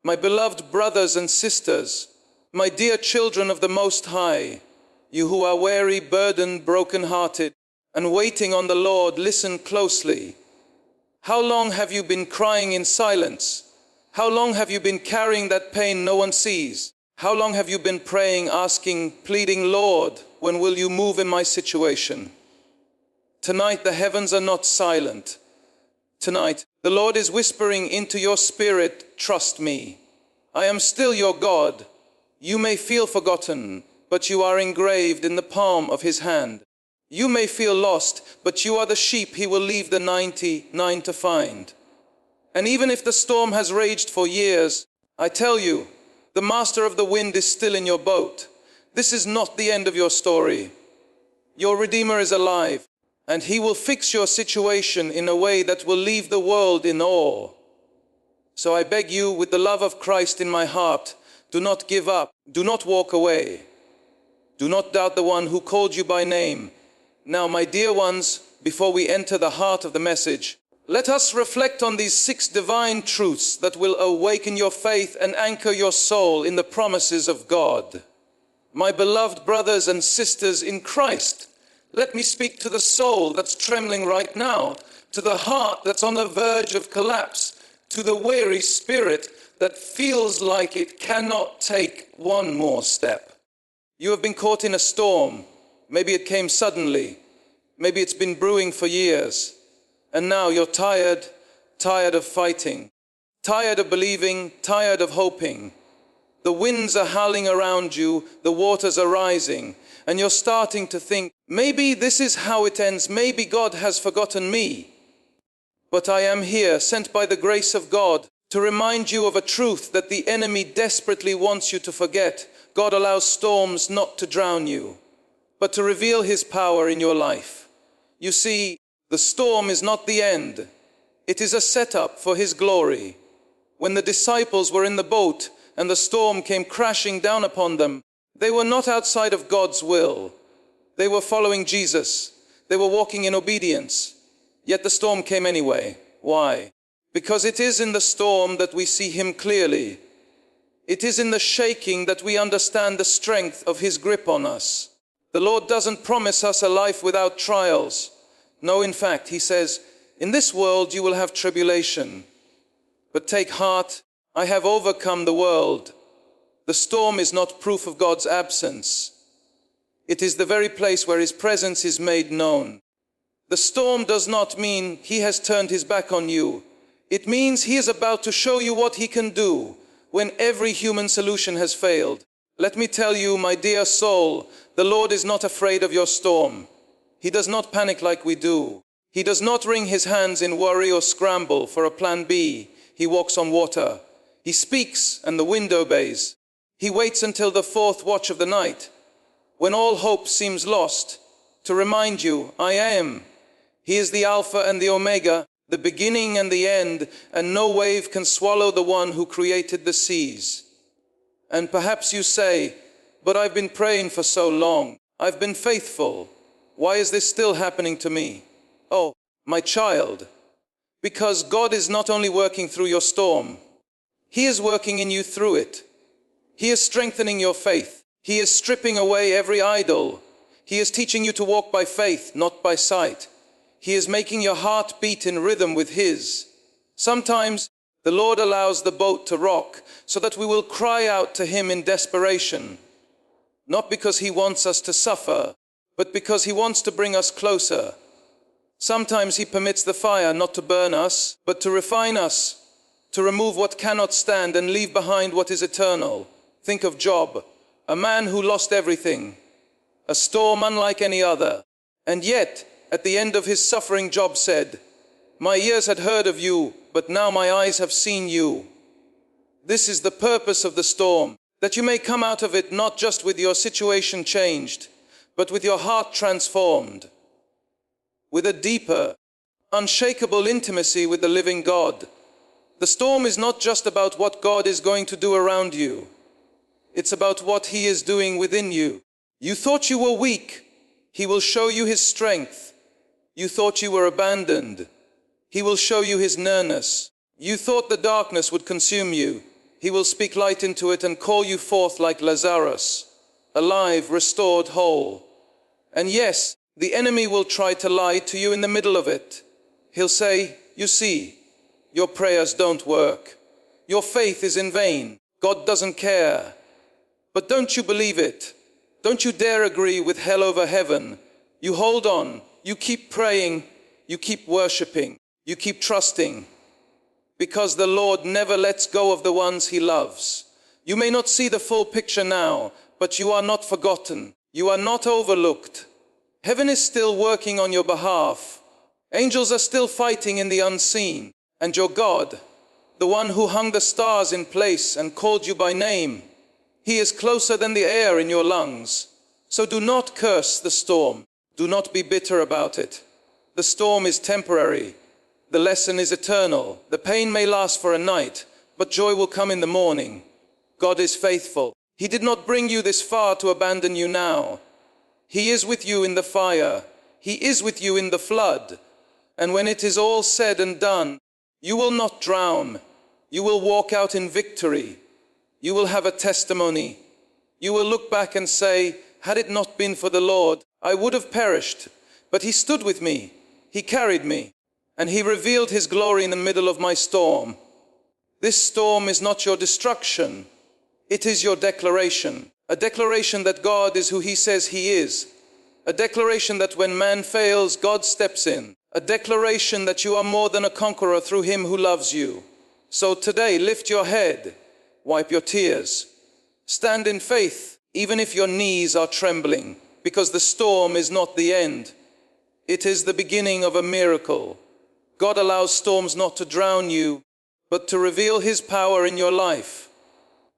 My beloved brothers and sisters, my dear children of the Most High, you who are weary, burdened, broken-hearted, and waiting on the Lord, listen closely. How long have you been crying in silence? How long have you been carrying that pain no one sees? How long have you been praying, asking, pleading, Lord, when will you move in my situation? Tonight the heavens are not silent. Tonight the Lord is whispering into your spirit, trust me. I am still your God. You may feel forgotten, but you are engraved in the palm of his hand. You may feel lost, but you are the sheep he will leave the 99 to find. And even if the storm has raged for years, I tell you, the master of the wind is still in your boat. This is not the end of your story. Your Redeemer is alive, and he will fix your situation in a way that will leave the world in awe. So I beg you, with the love of Christ in my heart, do not give up, do not walk away. Do not doubt the one who called you by name. Now, my dear ones, before we enter the heart of the message, let us reflect on these 6 divine truths that will awaken your faith and anchor your soul in the promises of God. My beloved brothers and sisters in Christ, let me speak to the soul that's trembling right now, to the heart that's on the verge of collapse, to the weary spirit that feels like it cannot take one more step. You have been caught in a storm. Maybe it came suddenly. Maybe it's been brewing for years. And now you're tired of fighting, tired of believing, tired of hoping. The winds are howling around you, the waters are rising, and you're starting to think, maybe this is how it ends, maybe God has forgotten me. But I am here, sent by the grace of God, to remind you of a truth that the enemy desperately wants you to forget. God allows storms not to drown you, but to reveal his power in your life. You see, the storm is not the end. It is a setup for his glory. When the disciples were in the boat and the storm came crashing down upon them, they were not outside of God's will. They were following Jesus. They were walking in obedience. Yet the storm came anyway. Why? Because it is in the storm that we see him clearly. It is in the shaking that we understand the strength of his grip on us. The Lord doesn't promise us a life without trials. No, in fact, he says, in this world you will have tribulation. But take heart, I have overcome the world. The storm is not proof of God's absence. It is the very place where his presence is made known. The storm does not mean he has turned his back on you. It means he is about to show you what he can do when every human solution has failed. Let me tell you, my dear soul, the Lord is not afraid of your storm. He does not panic like we do. He does not wring his hands in worry or scramble for a plan B. He walks on water. He speaks and the wind obeys. He waits until the 4th watch of the night, when all hope seems lost, to remind you, I am. He is the Alpha and the Omega, the beginning and the end, and no wave can swallow the one who created the seas. And perhaps you say, but I've been praying for so long. I've been faithful. Why is this still happening to me? Oh, my child, because God is not only working through your storm, he is working in you through it. He is strengthening your faith. He is stripping away every idol. He is teaching you to walk by faith, not by sight. He is making your heart beat in rhythm with his. Sometimes the Lord allows the boat to rock so that we will cry out to him in desperation, not because he wants us to suffer, but because he wants to bring us closer. Sometimes he permits the fire not to burn us, but to refine us, to remove what cannot stand and leave behind what is eternal. Think of Job, a man who lost everything, a storm unlike any other. And yet, at the end of his suffering, Job said, my ears had heard of you, but now my eyes have seen you. This is the purpose of the storm, that you may come out of it not just with your situation changed, but with your heart transformed, with a deeper, unshakable intimacy with the living God. The storm is not just about what God is going to do around you. It's about what he is doing within you. You thought you were weak. He will show you his strength. You thought you were abandoned. He will show you his nearness. You thought the darkness would consume you. He will speak light into it and call you forth like Lazarus, alive, restored, whole. And yes, the enemy will try to lie to you in the middle of it. He'll say, you see, your prayers don't work. Your faith is in vain. God doesn't care. But don't you believe it? Don't you dare agree with hell over heaven. You hold on. You keep praying. You keep worshiping. You keep trusting. Because the Lord never lets go of the ones he loves. You may not see the full picture now, but you are not forgotten. You are not overlooked. Heaven is still working on your behalf. Angels are still fighting in the unseen. And your God, the one who hung the stars in place and called you by name, he is closer than the air in your lungs. So do not curse the storm. Do not be bitter about it. The storm is temporary. The lesson is eternal. The pain may last for a night, but joy will come in the morning. God is faithful. He did not bring you this far to abandon you now. He is with you in the fire. He is with you in the flood. And when it is all said and done, you will not drown. You will walk out in victory. You will have a testimony. You will look back and say, had it not been for the Lord, I would have perished. But he stood with me. He carried me. And he revealed his glory in the middle of my storm. This storm is not your destruction. It is your declaration. A declaration that God is who he says he is. A declaration that when man fails, God steps in. A declaration that you are more than a conqueror through him who loves you. So today, lift your head. Wipe your tears. Stand in faith, even if your knees are trembling, because the storm is not the end. It is the beginning of a miracle. God allows storms not to drown you, but to reveal his power in your life.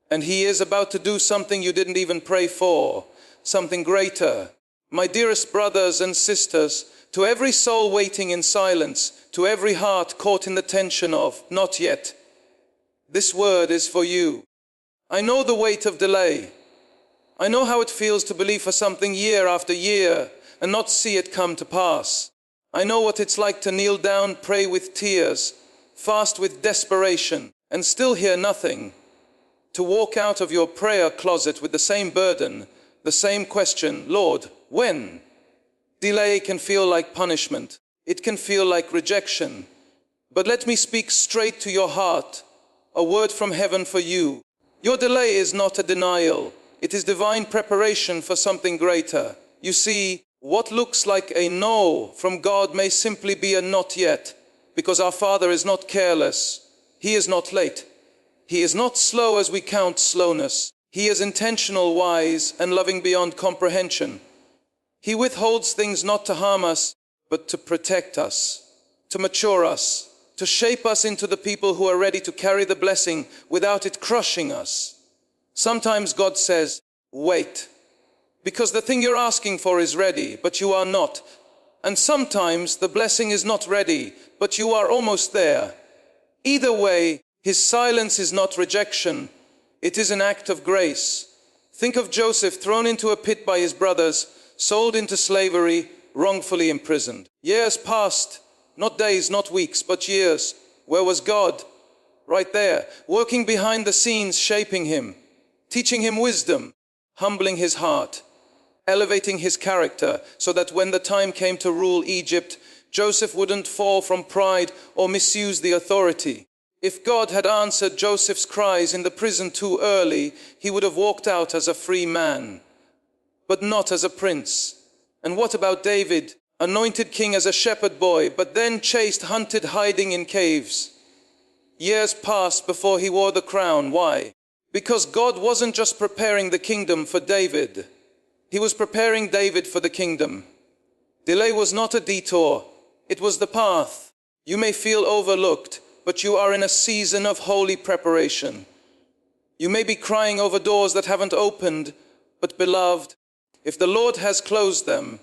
And he is about to do something you didn't even pray for, something greater. My dearest brothers and sisters, to every soul waiting in silence, to every heart caught in the tension of not yet, this word is for you. I know the weight of delay. I know how it feels to believe for something year after year and not see it come to pass. I know what it's like to kneel down, pray with tears, fast with desperation, and still hear nothing. To walk out of your prayer closet with the same burden, the same question, Lord, when? Delay can feel like punishment. It can feel like rejection. But let me speak straight to your heart, a word from heaven for you. Your delay is not a denial. It is divine preparation for something greater. You see, what looks like a no from God may simply be a not yet, because our Father is not careless. He is not late. He is not slow as we count slowness. He is intentional, wise, and loving beyond comprehension. He withholds things not to harm us, but to protect us, to mature us, to shape us into the people who are ready to carry the blessing without it crushing us. Sometimes God says, wait, because the thing you're asking for is ready, but you are not. And sometimes the blessing is not ready, but you are almost there. Either way, his silence is not rejection. It is an act of grace. Think of Joseph thrown into a pit by his brothers, sold into slavery, wrongfully imprisoned. Years passed, not days, not weeks, but years. Where was God? Right there, working behind the scenes, shaping him, teaching him wisdom, humbling his heart, elevating his character, so that when the time came to rule Egypt, Joseph wouldn't fall from pride or misuse the authority. If God had answered Joseph's cries in the prison too early, he would have walked out as a free man, but not as a prince. And what about David, anointed king as a shepherd boy, but then chased, hunted, hiding in caves? Years passed before he wore the crown. Why? Because God wasn't just preparing the kingdom for David. He was preparing David for the kingdom. Delay was not a detour. It was the path. You may feel overlooked, but you are in a season of holy preparation. You may be crying over doors that haven't opened, but beloved, if the Lord has closed them,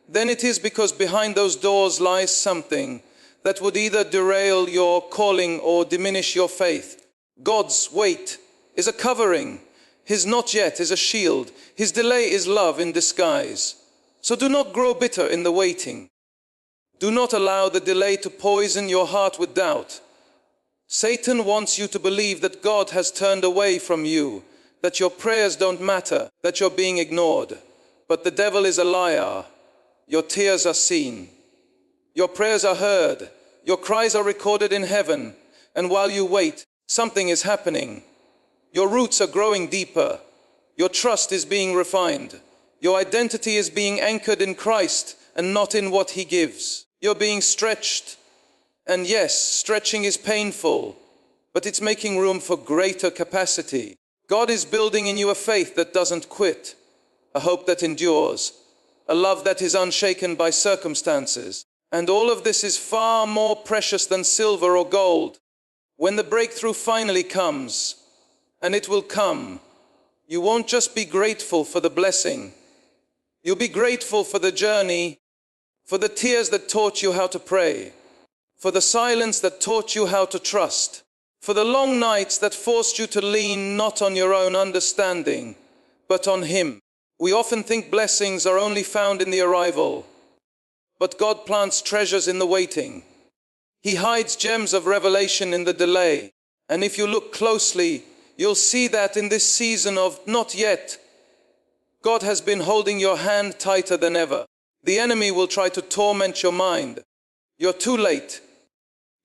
then it is because behind those doors lies something that would either derail your calling or diminish your faith. God's wait is a covering. His not yet is a shield. His delay is love in disguise. So do not grow bitter in the waiting. Do not allow the delay to poison your heart with doubt. Satan wants you to believe that God has turned away from you, that your prayers don't matter, that you're being ignored. But the devil is a liar. Your tears are seen. Your prayers are heard. Your cries are recorded in heaven. And while you wait, something is happening. Your roots are growing deeper. Your trust is being refined. Your identity is being anchored in Christ and not in what He gives. You're being stretched. And yes, stretching is painful, but it's making room for greater capacity. God is building in you a faith that doesn't quit, a hope that endures, a love that is unshaken by circumstances. And all of this is far more precious than silver or gold. When the breakthrough finally comes, and it will come, you won't just be grateful for the blessing. You'll be grateful for the journey, for the tears that taught you how to pray, for the silence that taught you how to trust, for the long nights that forced you to lean not on your own understanding, but on Him. We often think blessings are only found in the arrival, but God plants treasures in the waiting. He hides gems of revelation in the delay. And if you look closely, you'll see that in this season of not yet, God has been holding your hand tighter than ever. The enemy will try to torment your mind. You're too late.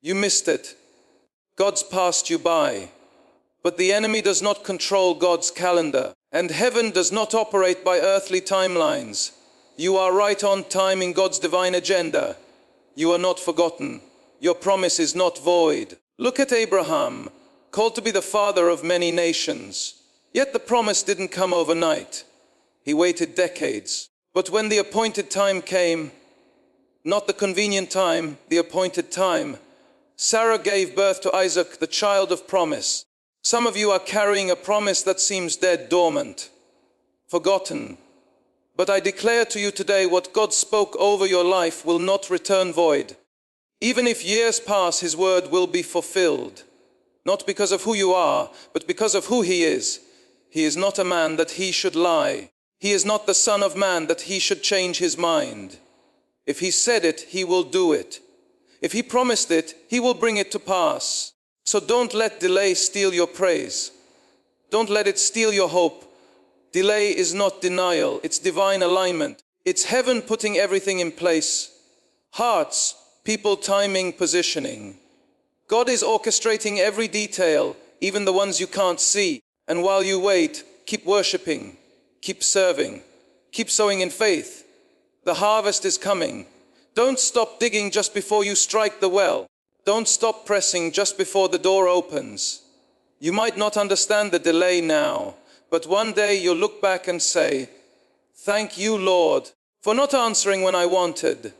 You missed it. God's passed you by. But the enemy does not control God's calendar, and heaven does not operate by earthly timelines. You are right on time in God's divine agenda. You are not forgotten. Your promise is not void. Look at Abraham, called to be the father of many nations. Yet the promise didn't come overnight. He waited decades. But when the appointed time came, not the convenient time, the appointed time, Sarah gave birth to Isaac, the child of promise. Some of you are carrying a promise that seems dead, dormant, forgotten. But I declare to you today, what God spoke over your life will not return void. Even if years pass, His word will be fulfilled. Not because of who you are, but because of who He is. He is not a man that He should lie. He is not the Son of Man that He should change His mind. If He said it, He will do it. If He promised it, He will bring it to pass. So don't let delay steal your praise. Don't let it steal your hope. Delay is not denial, it's divine alignment. It's heaven putting everything in place. Hearts, people, timing, positioning. God is orchestrating every detail, even the ones you can't see. And while you wait, keep worshiping, keep serving, keep sowing in faith. The harvest is coming. Don't stop digging just before you strike the well. Don't stop pressing just before the door opens. You might not understand the delay now, but one day you'll look back and say, "Thank you, Lord, for not answering when I wanted.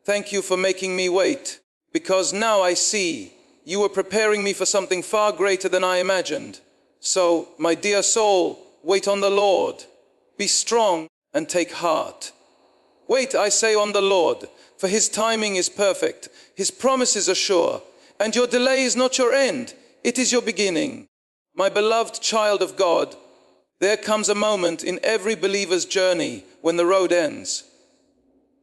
Thank you for making me wait, because now I see you were preparing me for something far greater than I imagined." So, my dear soul, wait on the Lord. Be strong and take heart. Wait, I say, on the Lord, for His timing is perfect. His promises are sure, and your delay is not your end. It is your beginning. My beloved child of God, there comes a moment in every believer's journey when the road ends.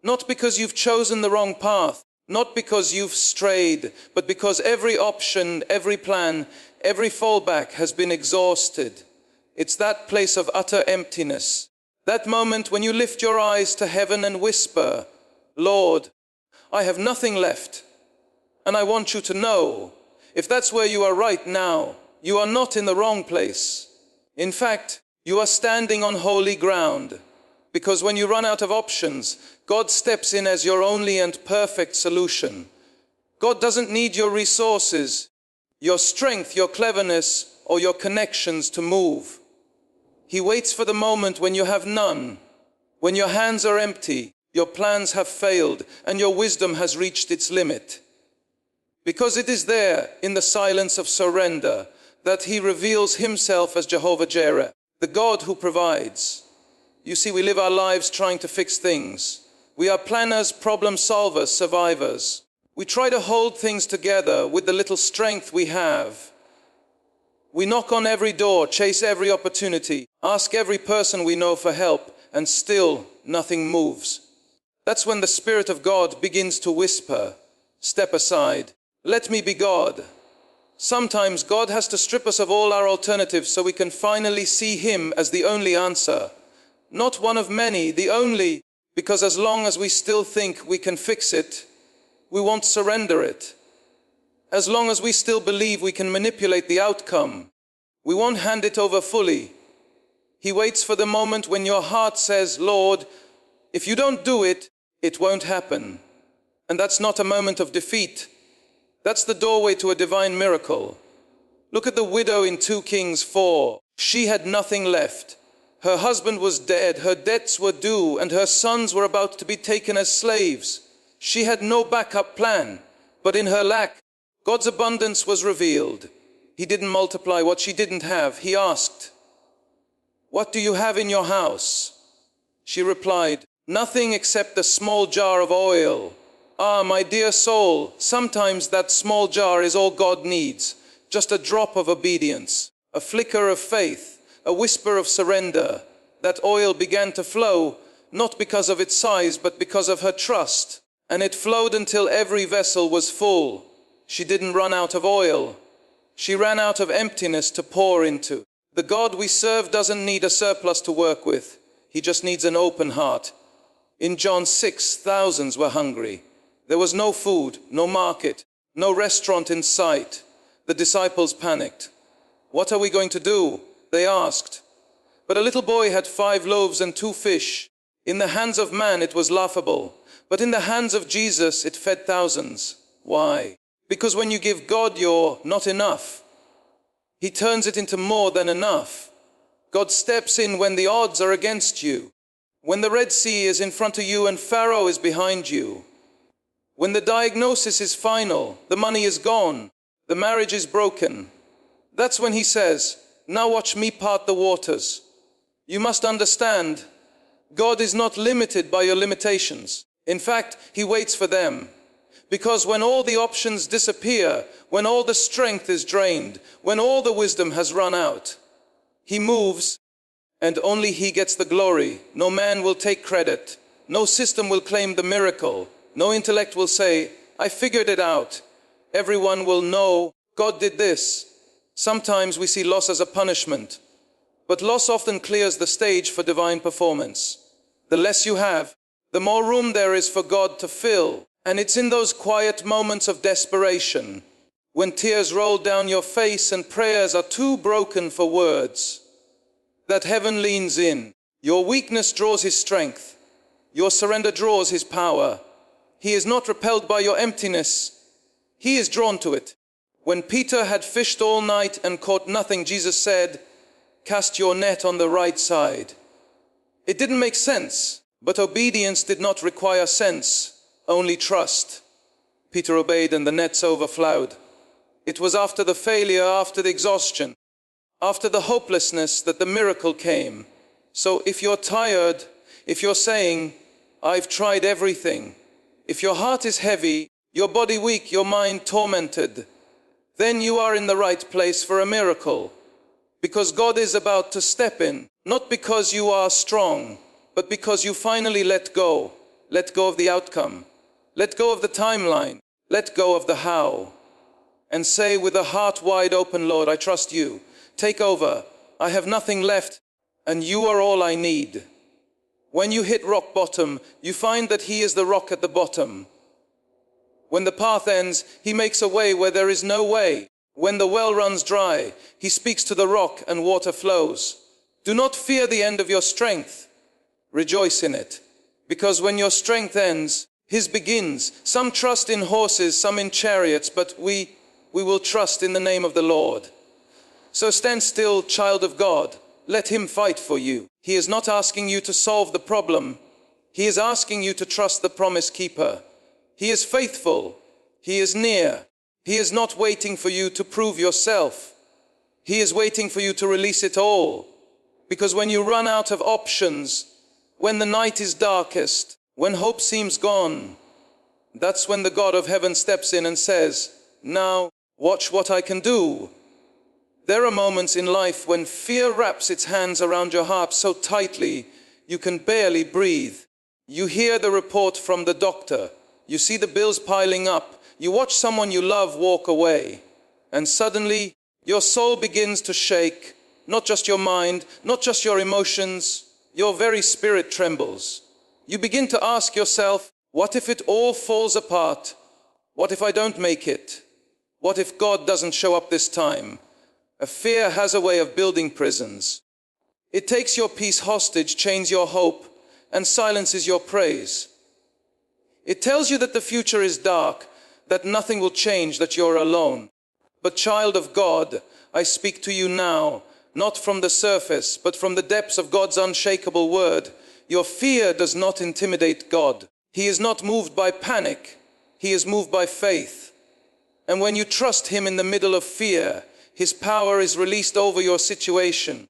Not because you've chosen the wrong path, not because you've strayed, but because every option, every plan, every fallback has been exhausted. It's that place of utter emptiness. That moment when you lift your eyes to heaven and whisper, "Lord, I have nothing left." And I want you to know, if that's where you are right now, you are not in the wrong place. In fact, you are standing on holy ground. Because when you run out of options, God steps in as your only and perfect solution. God doesn't need your resources, your strength, your cleverness, or your connections to move. He waits for the moment when you have none, when your hands are empty, your plans have failed, and your wisdom has reached its limit. Because it is there, in the silence of surrender, that He reveals Himself as Jehovah Jireh, the God who provides. You see, we live our lives trying to fix things. We are planners, problem solvers, survivors. We try to hold things together with the little strength we have. We knock on every door, chase every opportunity, ask every person we know for help, and still nothing moves. That's when the Spirit of God begins to whisper, "Step aside, let me be God. Sometimes God has to strip us of all our alternatives so we can finally see Him as the only answer. Not one of many, the only, because as long as we still think we can fix it, we won't surrender it. As long as we still believe we can manipulate the outcome, we won't hand it over fully. He waits for the moment when your heart says, Lord, if you don't do it, it won't happen. And that's not a moment of defeat. That's the doorway to a divine miracle. Look at the widow in 2 Kings 4. She had nothing left. Her husband was dead, her debts were due, and her sons were about to be taken as slaves. She had no backup plan, but in her lack, God's abundance was revealed. He didn't multiply what she didn't have. He asked, "What do you have in your house?" She replied, "Nothing except a small jar of oil." Ah, my dear soul, sometimes that small jar is all God needs. Just a drop of obedience, a flicker of faith, a whisper of surrender. That oil began to flow, not because of its size, but because of her trust. And it flowed until every vessel was full. She didn't run out of oil. She ran out of emptiness to pour into. The God we serve doesn't need a surplus to work with. He just needs an open heart. In John 6, thousands were hungry. There was no food, no market, no restaurant in sight. The disciples panicked. "What are we going to do?" they asked. But a little boy had 5 loaves and 2 fish. In the hands of man it was laughable, but in the hands of Jesus it fed thousands. Why? Because when you give God your not enough, He turns it into more than enough. God steps in when the odds are against you. When the Red Sea is in front of you and Pharaoh is behind you. When the diagnosis is final, the money is gone, the marriage is broken. That's when He says, "Now watch me part the waters." You must understand, God is not limited by your limitations. In fact, He waits for them. Because when all the options disappear, when all the strength is drained, when all the wisdom has run out, He moves, and only He gets the glory. No man will take credit. No system will claim the miracle. No intellect will say, "I figured it out." Everyone will know God did this. Sometimes we see loss as a punishment, but loss often clears the stage for divine performance. The less you have, the more room there is for God to fill. And it's in those quiet moments of desperation, when tears roll down your face and prayers are too broken for words, that heaven leans in. Your weakness draws His strength. Your surrender draws His power. He is not repelled by your emptiness. He is drawn to it. When Peter had fished all night and caught nothing, Jesus said, "Cast your net on the right side." It didn't make sense, but obedience did not require sense, only trust. Peter obeyed and the nets overflowed. It was after the failure, after the exhaustion, after the hopelessness that the miracle came. So if you're tired, if you're saying, "I've tried everything," if your heart is heavy, your body weak, your mind tormented, then you are in the right place for a miracle. Because God is about to step in, not because you are strong, but because you finally let go. Let go of the outcome. Let go of the timeline. Let go of the how. And say with a heart wide open, "Lord, I trust you. Take over. I have nothing left, and you are all I need." When you hit rock bottom, you find that He is the rock at the bottom. When the path ends, He makes a way where there is no way. When the well runs dry, He speaks to the rock and water flows. Do not fear the end of your strength. Rejoice in it. Because when your strength ends, His begins. Some trust in horses, some in chariots, but we will trust in the name of the Lord. So stand still, child of God. Let Him fight for you. He is not asking you to solve the problem. He is asking you to trust the promise keeper. He is faithful. He is near. He is not waiting for you to prove yourself. He is waiting for you to release it all. Because when you run out of options, when the night is darkest, when hope seems gone, that's when the God of heaven steps in and says, "Now watch what I can do." There are moments in life when fear wraps its hands around your heart so tightly you can barely breathe. You hear the report from the doctor. You see the bills piling up. You watch someone you love walk away. And suddenly, your soul begins to shake, not just your mind, not just your emotions, your very spirit trembles. You begin to ask yourself, what if it all falls apart? What if I don't make it? What if God doesn't show up this time? A fear has a way of building prisons. It takes your peace hostage, chains your hope, and silences your praise. It tells you that the future is dark, that nothing will change, that you're alone. But child of God, I speak to you now, not from the surface, but from the depths of God's unshakable word. Your fear does not intimidate God. He is not moved by panic. He is moved by faith. And when you trust Him in the middle of fear, His power is released over your situation.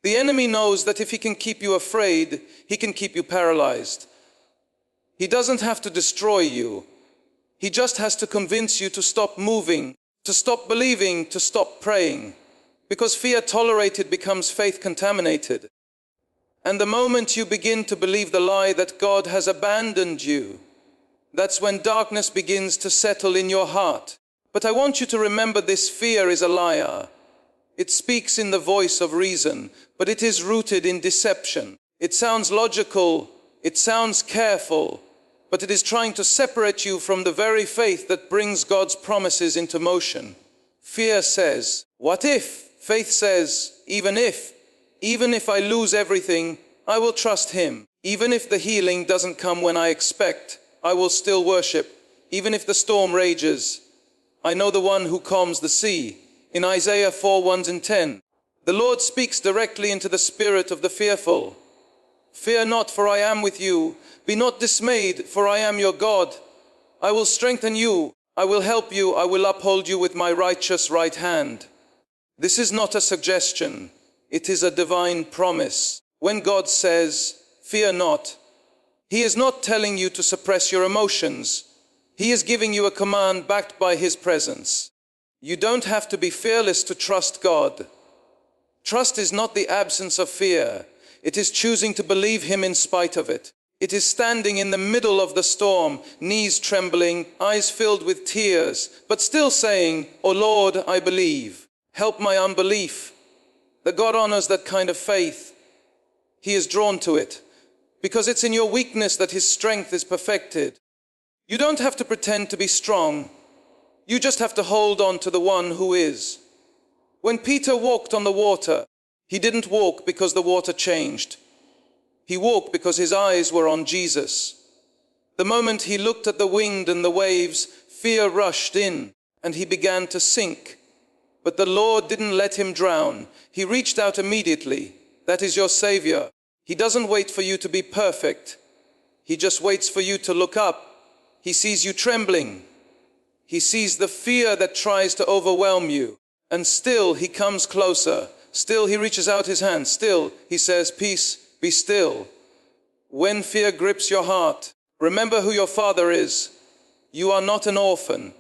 The enemy knows that if he can keep you afraid, he can keep you paralyzed. He doesn't have to destroy you. He just has to convince you to stop moving, to stop believing, to stop praying. Because fear tolerated becomes faith contaminated. And the moment you begin to believe the lie that God has abandoned you, that's when darkness begins to settle in your heart. But I want you to remember, this fear is a liar. It speaks in the voice of reason, but it is rooted in deception. It sounds logical, it sounds careful, but it is trying to separate you from the very faith that brings God's promises into motion. Fear says, what if? Faith says, even if I lose everything, I will trust Him. Even if the healing doesn't come when I expect, I will still worship. Even if the storm rages, I know the one who calms the sea. In Isaiah 4:1-10, the Lord speaks directly into the spirit of the fearful. Fear not, for I am with you. Be not dismayed, for I am your God. I will strengthen you. I will help you. I will uphold you with my righteous right hand. This is not a suggestion. It is a divine promise. When God says, fear not, He is not telling you to suppress your emotions. He is giving you a command backed by His presence. You don't have to be fearless to trust God. Trust is not the absence of fear. It is choosing to believe Him in spite of it. It is standing in the middle of the storm, knees trembling, eyes filled with tears, but still saying, "O Lord, I believe. Help my unbelief." That God honors that kind of faith. He is drawn to it, because it's in your weakness that His strength is perfected. You don't have to pretend to be strong. You just have to hold on to the one who is. When Peter walked on the water, he didn't walk because the water changed. He walked because his eyes were on Jesus. The moment he looked at the wind and the waves, fear rushed in and he began to sink. But the Lord didn't let him drown. He reached out immediately. That is your Savior. He doesn't wait for you to be perfect. He just waits for you to look up. He sees you trembling. He sees the fear that tries to overwhelm you. And still He comes closer. Still He reaches out His hand. Still He says, "Peace, be still." When fear grips your heart, remember who your Father is. You are not an orphan.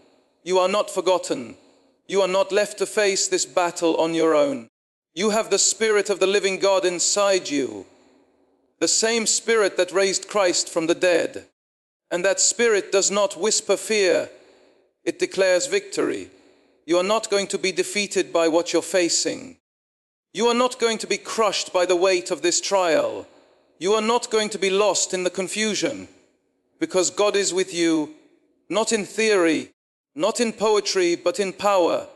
You are not forgotten. You are not left to face this battle on your own. You have the Spirit of the living God inside you. The same Spirit that raised Christ from the dead. And that Spirit does not whisper fear. It declares victory. You are not going to be defeated by what you're facing. You are not going to be crushed by the weight of this trial. You are not going to be lost in the confusion. Because God is with you, not in theory, not in poetry, but in power.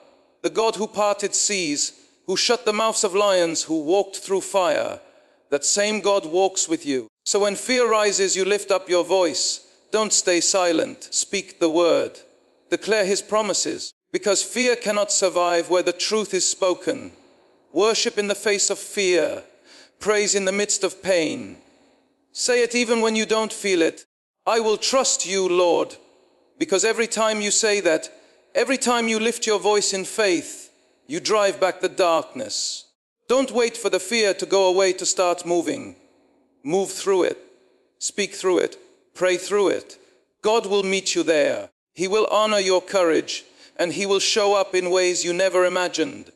The God who parted seas, who shut the mouths of lions, who walked through fire. That same God walks with you. So when fear rises, you lift up your voice. Don't stay silent. Speak the word. Declare His promises. Because fear cannot survive where the truth is spoken. Worship in the face of fear. Praise in the midst of pain. Say it even when you don't feel it. I will trust you, Lord. Because every time you say that, every time you lift your voice in faith, you drive back the darkness. Don't wait for the fear to go away to start moving. Move through it. Speak through it. Pray through it. God will meet you there. He will honor your courage, and He will show up in ways you never imagined.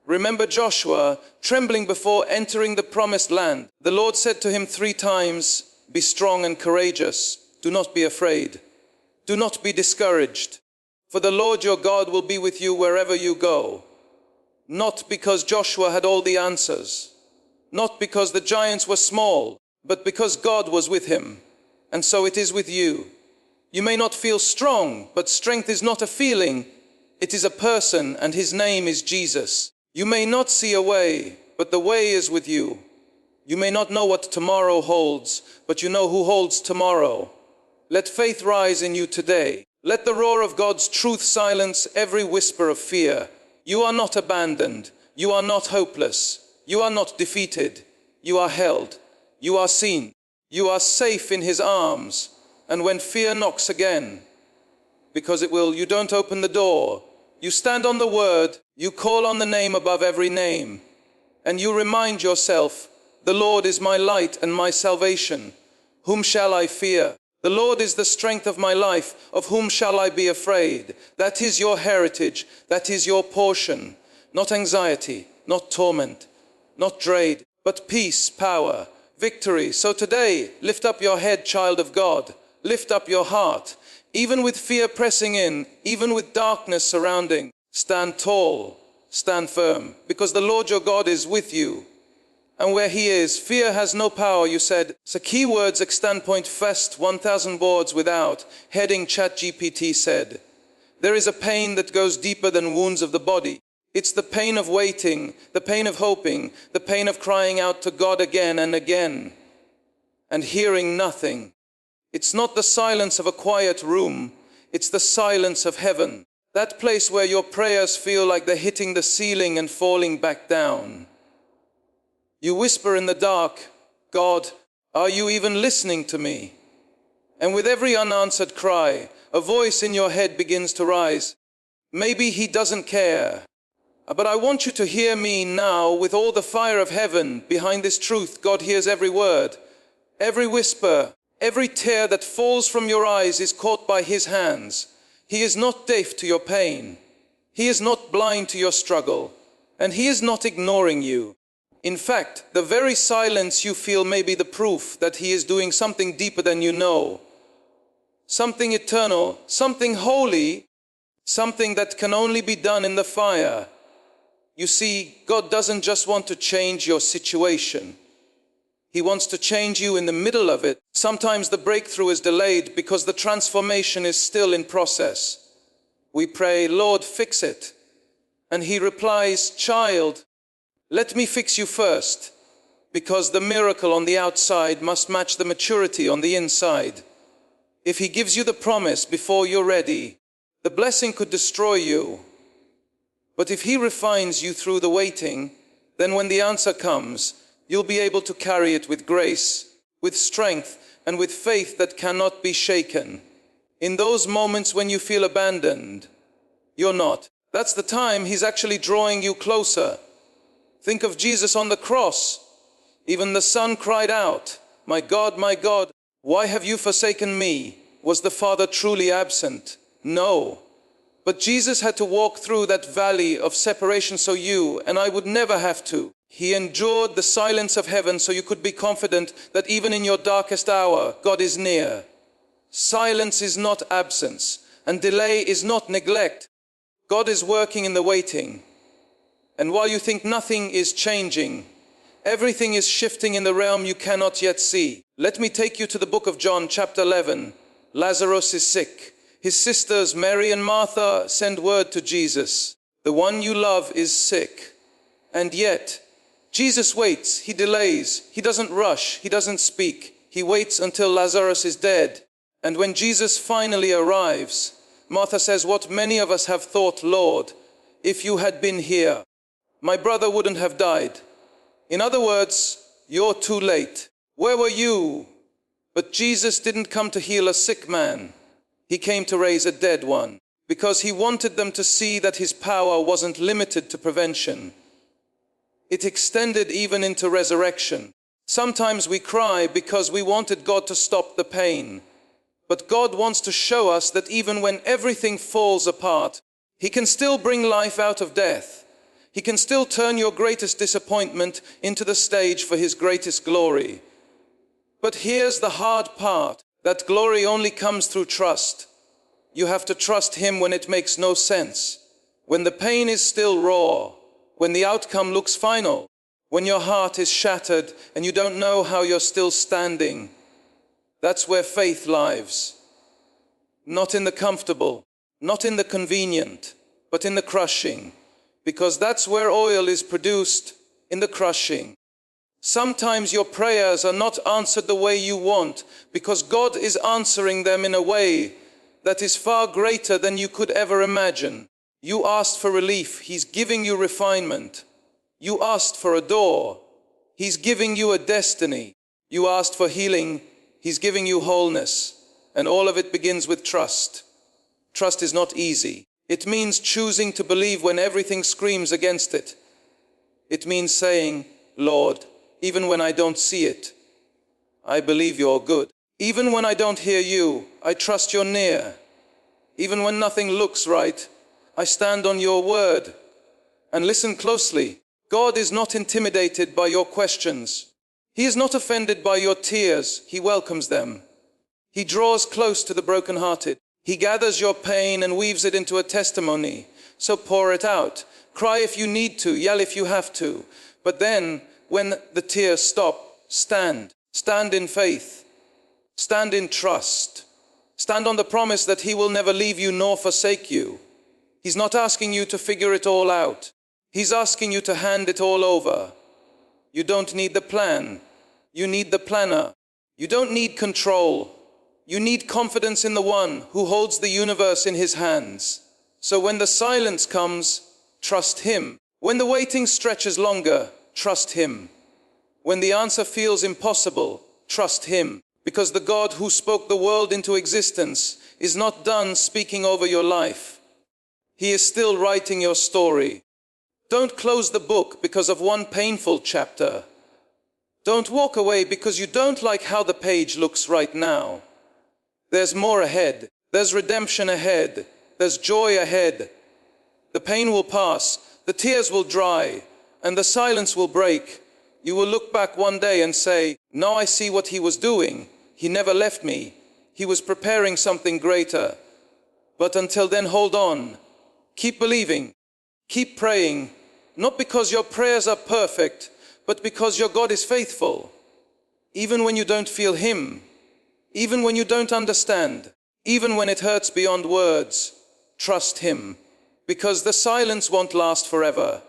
Remember Joshua, trembling before entering the promised land. The Lord said to him 3 times, "Be strong and courageous. Do not be afraid. Do not be discouraged. For the Lord your God will be with you wherever you go. Not because Joshua had all the answers, not because the giants were small, but because God was with him. And so it is with you. You may not feel strong, but strength is not a feeling. It is a person, and his name is Jesus. You may not see a way, but the way is with you. You may not know what tomorrow holds, but you know who holds tomorrow. Let faith rise in you today. Let the roar of God's truth silence every whisper of fear. You are not abandoned. You are not hopeless. You are not defeated. You are held. You are seen. You are safe in his arms. And when fear knocks again, because it will, you don't open the door. You stand on the word. You call on the name above every name. And you remind yourself, the Lord is my light and my salvation. Whom shall I fear? The Lord is the strength of my life. Of whom shall I be afraid? That is your heritage. That is your portion. Not anxiety, not torment, not dread, but peace, power, victory. So today, lift up your head, child of God. Lift up your heart. Even with fear pressing in, even with darkness surrounding, stand tall, stand firm, because the Lord your God is with you. And where he is, fear has no power, you said. So keywords extend point first, 1,000 words without. Heading ChatGPT said. There is a pain that goes deeper than wounds of the body. It's the pain of waiting, the pain of hoping, the pain of crying out to God again and again, and hearing nothing. It's not the silence of a quiet room, it's the silence of heaven. That place where your prayers feel like they're hitting the ceiling and falling back down. You whisper in the dark, God, are you even listening to me? And with every unanswered cry, a voice in your head begins to rise. Maybe he doesn't care. But I want you to hear me now with all the fire of heaven behind this truth. God hears every word, every whisper. Every tear that falls from your eyes is caught by his hands. He is not deaf to your pain. He is not blind to your struggle. And he is not ignoring you. In fact, the very silence you feel may be the proof that he is doing something deeper than you know. Something eternal, something holy, something that can only be done in the fire. You see, God doesn't just want to change your situation. He wants to change you in the middle of it. Sometimes the breakthrough is delayed because the transformation is still in process. We pray, Lord, fix it. And he replies, child, let me fix you first, because the miracle on the outside must match the maturity on the inside. If he gives you the promise before you're ready, the blessing could destroy you. But if he refines you through the waiting, then when the answer comes, you'll be able to carry it with grace, with strength, and with faith that cannot be shaken. In those moments when you feel abandoned, you're not. That's the time he's actually drawing you closer. Think of Jesus on the cross. Even the Son cried out, my God, why have you forsaken me? Was the Father truly absent? No. But Jesus had to walk through that valley of separation so you and I would never have to. He endured the silence of heaven so you could be confident that even in your darkest hour, God is near. Silence is not absence, and delay is not neglect. God is working in the waiting. And while you think nothing is changing, everything is shifting in the realm you cannot yet see. Let me take you to the book of John, chapter 11. Lazarus is sick. His sisters, Mary and Martha, send word to Jesus. The one you love is sick. And yet, Jesus waits, he delays, he doesn't rush, he doesn't speak. He waits until Lazarus is dead. And when Jesus finally arrives, Martha says what many of us have thought, Lord, if you had been here, my brother wouldn't have died. In other words, you're too late. Where were you? But Jesus didn't come to heal a sick man. He came to raise a dead one, because he wanted them to see that his power wasn't limited to prevention. It extended even into resurrection. Sometimes we cry because we wanted God to stop the pain. But God wants to show us that even when everything falls apart, he can still bring life out of death. He can still turn your greatest disappointment into the stage for his greatest glory. But here's the hard part, that glory only comes through trust. You have to trust Him when it makes no sense, when the pain is still raw, when the outcome looks final, when your heart is shattered and you don't know how you're still standing. That's where faith lives. Not in the comfortable, not in the convenient, but in the crushing, because that's where oil is produced, in the crushing. Sometimes your prayers are not answered the way you want, because God is answering them in a way that is far greater than you could ever imagine. You asked for relief, He's giving you refinement. You asked for a door, He's giving you a destiny. You asked for healing, He's giving you wholeness. And all of it begins with trust. Trust is not easy. It means choosing to believe when everything screams against it. It means saying, Lord, even when I don't see it, I believe you're good. Even when I don't hear you, I trust you're near. Even when nothing looks right, I stand on your word. And listen closely. God is not intimidated by your questions. He is not offended by your tears. He welcomes them. He draws close to the brokenhearted. He gathers your pain and weaves it into a testimony. So pour it out. Cry if you need to. Yell if you have to. But then, when the tears stop, stand. Stand in faith. Stand in trust. Stand on the promise that He will never leave you nor forsake you. He's not asking you to figure it all out. He's asking you to hand it all over. You don't need the plan. You need the planner. You don't need control. You need confidence in the one who holds the universe in His hands. So when the silence comes, trust Him. When the waiting stretches longer, trust Him. When the answer feels impossible, trust Him. Because the God who spoke the world into existence is not done speaking over your life. He is still writing your story. Don't close the book because of one painful chapter. Don't walk away because you don't like how the page looks right now. There's more ahead. There's redemption ahead. There's joy ahead. The pain will pass, the tears will dry, and the silence will break. You will look back one day and say, now I see what He was doing. He never left me. He was preparing something greater. But until then, hold on. Keep believing. Keep praying. Not because your prayers are perfect, but because your God is faithful. Even when you don't feel Him. Even when you don't understand. Even when it hurts beyond words. Trust Him. Because the silence won't last forever.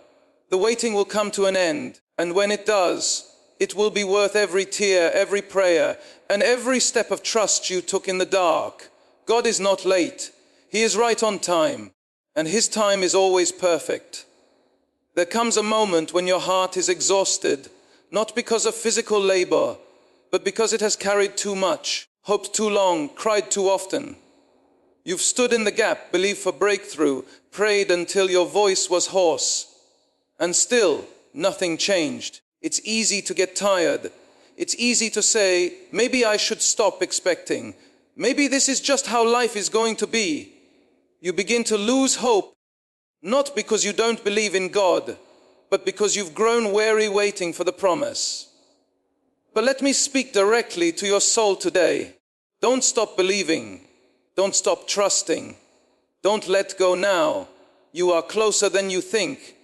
The waiting will come to an end. And when it does, it will be worth every tear, every prayer, and every step of trust you took in the dark. God is not late. He is right on time. And His time is always perfect. There comes a moment when your heart is exhausted, not because of physical labor, but because it has carried too much, hoped too long, cried too often. You've stood in the gap, believed for breakthrough, prayed until your voice was hoarse. And still, nothing changed. It's easy to get tired. It's easy to say, maybe I should stop expecting. Maybe this is just how life is going to be. You begin to lose hope, not because you don't believe in God, but because you've grown weary waiting for the promise. But let me speak directly to your soul today. Don't stop believing. Don't stop trusting. Don't let go now. You are closer than you think.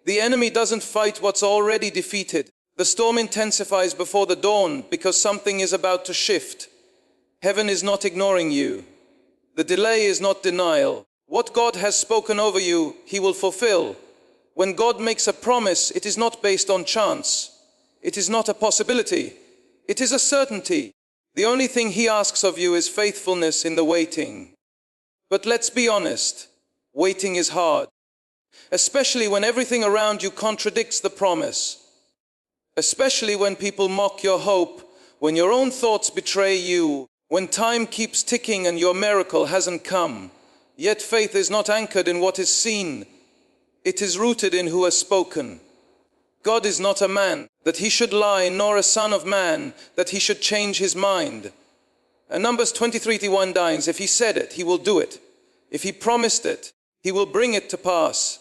The enemy doesn't fight what's already defeated. The storm intensifies before the dawn because something is about to shift. Heaven is not ignoring you. The delay is not denial. What God has spoken over you, He will fulfill. When God makes a promise, it is not based on chance. It is not a possibility. It is a certainty. The only thing He asks of you is faithfulness in the waiting. But let's be honest, waiting is hard. Especially when everything around you contradicts the promise. Especially when people mock your hope, when your own thoughts betray you, when time keeps ticking and your miracle hasn't come. Yet faith is not anchored in what is seen. It is rooted in who has spoken. God is not a man, that He should lie, nor a son of man, that He should change His mind. And Numbers 23:1 if He said it, He will do it. If He promised it, He will bring it to pass.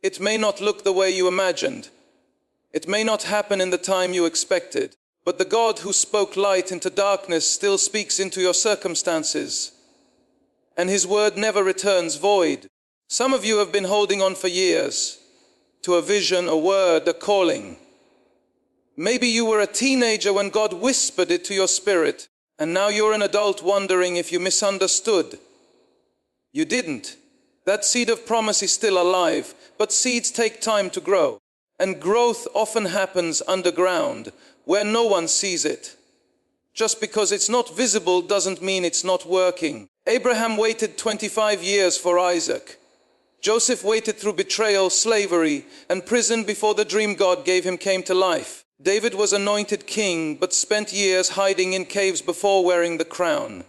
It may not look the way you imagined. It may not happen in the time you expected. But the God who spoke light into darkness still speaks into your circumstances. and His word never returns void. Some of you have been holding on for years to a vision, a word, a calling. Maybe you were a teenager when God whispered it to your spirit, and now you're an adult wondering if you misunderstood. You didn't. That seed of promise is still alive, but seeds take time to grow. And growth often happens underground, where no one sees it. Just because it's not visible doesn't mean it's not working. Abraham waited 25 years for Isaac. Joseph waited through betrayal, slavery, and prison before the dream God gave him came to life. David was anointed king, but spent years hiding in caves before wearing the crown.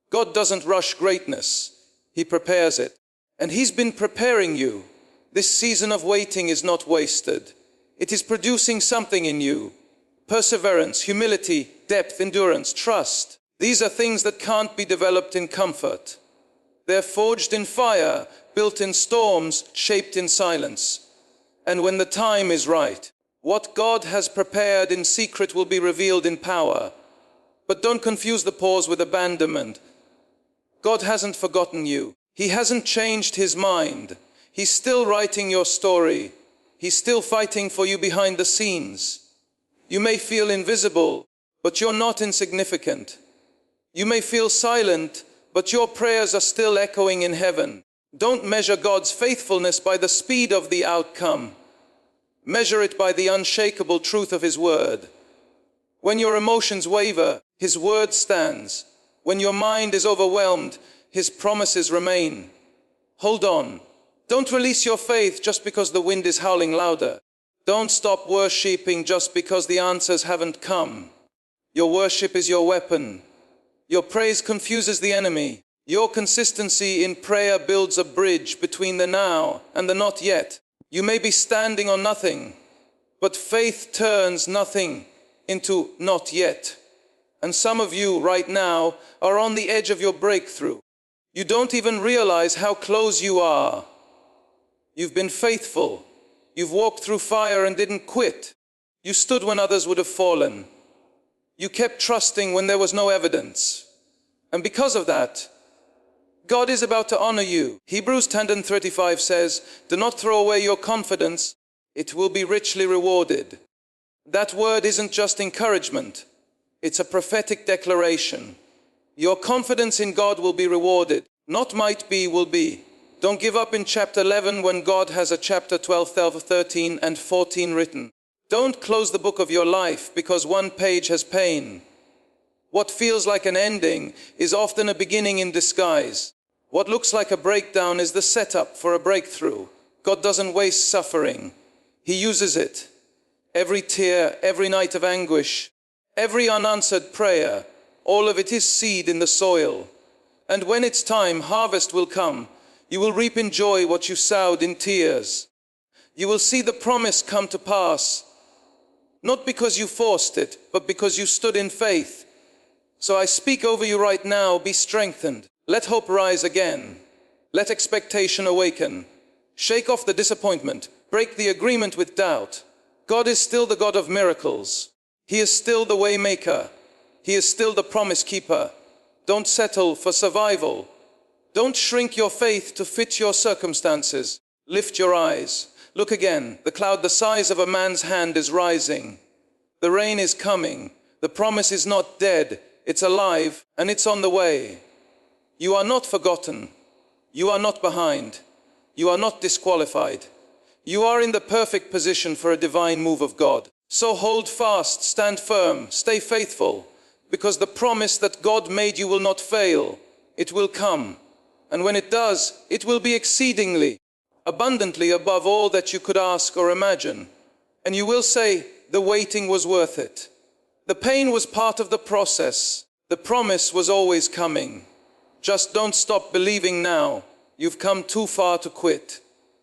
God doesn't rush greatness. He prepares it. And He's been preparing you. This season of waiting is not wasted. It is producing something in you. Perseverance, humility, depth, endurance, trust. These are things that can't be developed in comfort. They're forged in fire, built in storms, shaped in silence. And when the time is right, what God has prepared in secret will be revealed in power. But don't confuse the pause with abandonment. God hasn't forgotten you. He hasn't changed His mind. He's still writing your story. He's still fighting for you behind the scenes. You may feel invisible, but you're not insignificant. You may feel silent, but your prayers are still echoing in heaven. Don't measure God's faithfulness by the speed of the outcome. Measure it by the unshakable truth of His word. When your emotions waver, His word stands. When your mind is overwhelmed, His promises remain. Hold on. Don't release your faith just because the wind is howling louder. Don't stop worshipping just because the answers haven't come. Your worship is your weapon. Your praise confuses the enemy. Your consistency in prayer builds a bridge between the now and the not yet. You may be standing on nothing, but faith turns nothing into not yet. And some of you right now are on the edge of your breakthrough. You don't even realize how close you are. You've been faithful. You've walked through fire and didn't quit. You stood when others would have fallen. You kept trusting when there was no evidence. And because of that, God is about to honor you. Hebrews 10:35 says, "Do not throw away your confidence. It will be richly rewarded." That word isn't just encouragement. It's a prophetic declaration. Your confidence in God will be rewarded. Not might be, will be. Don't give up in chapter 11 when God has a chapter 12, 13, and 14 written. Don't close the book of your life because one page has pain. What feels like an ending is often a beginning in disguise. What looks like a breakdown is the setup for a breakthrough. God doesn't waste suffering. He uses it. Every tear, every night of anguish, every unanswered prayer, all of it is seed in the soil. And when it's time, harvest will come. You will reap in joy what you sowed in tears. You will see the promise come to pass, not because you forced it, but because you stood in faith. So I speak over you right now, be strengthened. Let hope rise again. Let expectation awaken. Shake off the disappointment. Break the agreement with doubt. God is still the God of miracles. He is still the way maker. He is still the promise keeper. Don't settle for survival. Don't shrink your faith to fit your circumstances. Lift your eyes. Look again. The cloud the size of a man's hand is rising. The rain is coming. The promise is not dead. It's alive and it's on the way. You are not forgotten. You are not behind. You are not disqualified. You are in the perfect position for a divine move of God. So hold fast, stand firm, stay faithful, because the promise that God made you will not fail. It will come. And when it does, it will be exceedingly, abundantly above all that you could ask or imagine. And you will say, the waiting was worth it. The pain was part of the process. The promise was always coming. Just don't stop believing now. You've come too far to quit.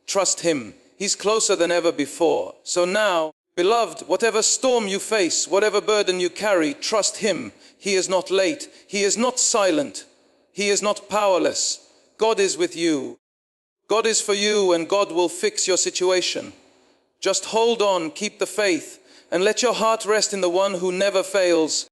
Trust Him. He's closer than ever before. So now, beloved, whatever storm you face, whatever burden you carry, trust Him. He is not late. He is not silent. He is not powerless. God is with you. God is for you, and God will fix your situation. Just hold on, keep the faith, and let your heart rest in the one who never fails.